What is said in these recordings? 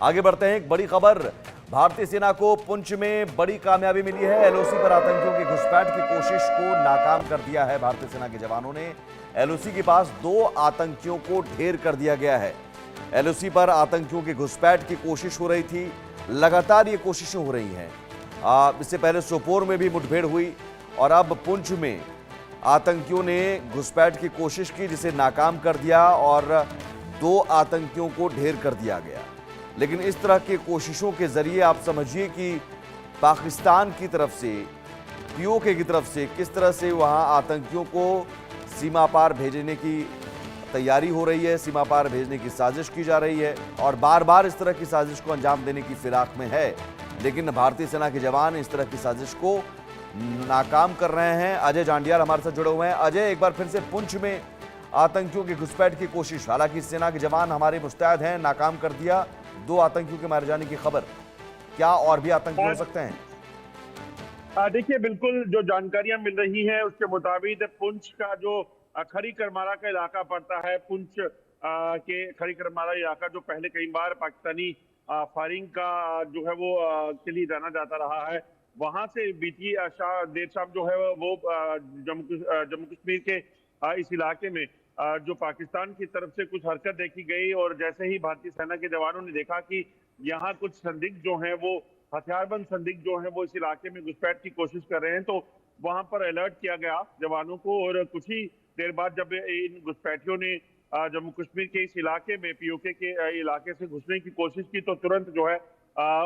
आगे बढ़ते हैं, एक बड़ी खबर। भारतीय सेना को पुंछ में बड़ी कामयाबी मिली है। एलओसी पर आतंकियों की घुसपैठ की कोशिश को नाकाम कर दिया है भारतीय सेना के जवानों ने। एलओसी के पास 2 आतंकियों को ढेर कर दिया गया है। एलओसी पर आतंकियों की घुसपैठ की कोशिश हो रही थी, लगातार ये कोशिशें हो रही हैं। इससे पहले सोपोर में भी मुठभेड़ हुई और अब पुंछ में आतंकियों ने घुसपैठ की कोशिश की, जिसे नाकाम कर दिया और 2 आतंकियों को ढेर कर दिया गया। लेकिन इस तरह की कोशिशों के जरिए आप समझिए कि पाकिस्तान की तरफ से, पीओके की तरफ से किस तरह से वहां आतंकियों को सीमा पार भेजने की तैयारी हो रही है, सीमा पार भेजने की साजिश की जा रही है और बार बार इस तरह की साजिश को अंजाम देने की फिराक में है। लेकिन भारतीय सेना के जवान इस तरह की साजिश को नाकाम कर रहे हैं। अजय जांडियाल हमारे साथ जुड़े हुए हैं। अजय, एक बार फिर से पुंछ में आतंकियों की घुसपैठ की कोशिश, हालांकि सेना के जवान हमारे मुस्तैद हैं, नाकाम कर दिया। 2 आतंकियों के मारे जाने की खबर, क्या और भी आतंकी हो सकते हैं? देखिए, बिल्कुल जो जानकारियां मिल रही हैं उसके मुताबिक पुंछ का जो खरी करमारा का इलाका पड़ता है, पुंछ के खरी करमारा इलाका जो पहले कई बार पाकिस्तानी फायरिंग का जो है वो के लिए जाना जाता रहा है, वहां से बीती देर शाम जो है वो जम्मू कश्मीर के इस इलाके में जो पाकिस्तान की तरफ से कुछ हरकत देखी गई और जैसे ही भारतीय सेना के जवानों ने देखा कि यहाँ कुछ संदिग्ध जो हैं वो हथियारबंद संदिग्ध जो हैं वो इस इलाके में घुसपैठ की कोशिश कर रहे हैं, तो वहां पर अलर्ट किया गया जवानों को। और कुछ ही देर बाद जब इन घुसपैठियों ने जम्मू कश्मीर के इस इलाके में पीओके के इलाके से घुसने की कोशिश की, तो तुरंत जो है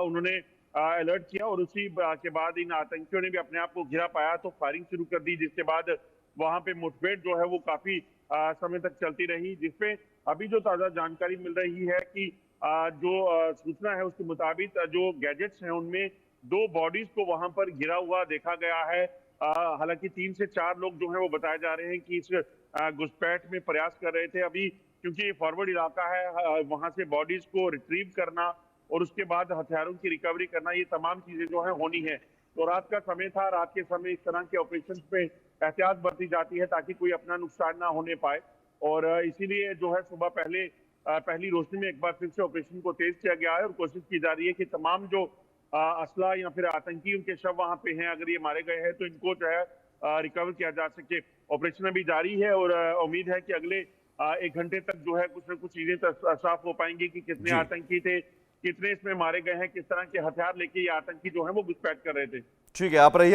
उन्होंने अलर्ट किया और उसी के बाद इन आतंकियों ने भी अपने आप को घिरा पाया तो फायरिंग शुरू कर दी, जिसके बाद वहां पे मुठभेड़ जो है वो काफी समय तक चलती रही, जिसपे अभी जो ताजा जानकारी मिल रही है कि जो सूचना है उसके मुताबिक जो गैजेट्स हैं उनमें 2 बॉडीज को वहां पर गिरा हुआ देखा गया है। हालांकि 3 से 4 लोग जो हैं वो बताए जा रहे हैं कि इस घुसपैठ में प्रयास कर रहे थे। अभी क्योंकि ये फॉरवर्ड इलाका है, वहां से बॉडीज को रिट्रीव करना और उसके बाद हथियारों की रिकवरी करना, ये तमाम चीजें जो है होनी है। तो रात का समय था, रात के समय इस तरह के ऑपरेशन में एहतियात बरती जाती है ताकि कोई अपना नुकसान ना होने पाए और इसीलिए जो है सुबह पहली रोशनी में एक बार फिर से ऑपरेशन को तेज किया गया है और कोशिश की जा रही है कि तमाम जो असला या फिर आतंकियों के शव वहां पे हैं, अगर ये मारे गए हैं तो इनको जो है रिकवर किया जा सके। ऑपरेशन अभी जारी है और उम्मीद है कि अगले 1 घंटे तक जो है कुछ न कुछ चीजें साफ हो पाएंगी कि कितने जी आतंकी थे, कितने इसमें मारे गए हैं, किस तरह के हथियार लेके ये आतंकी जो है वो घुसपैठ कर रहे थे। ठीक है, आप रहिए।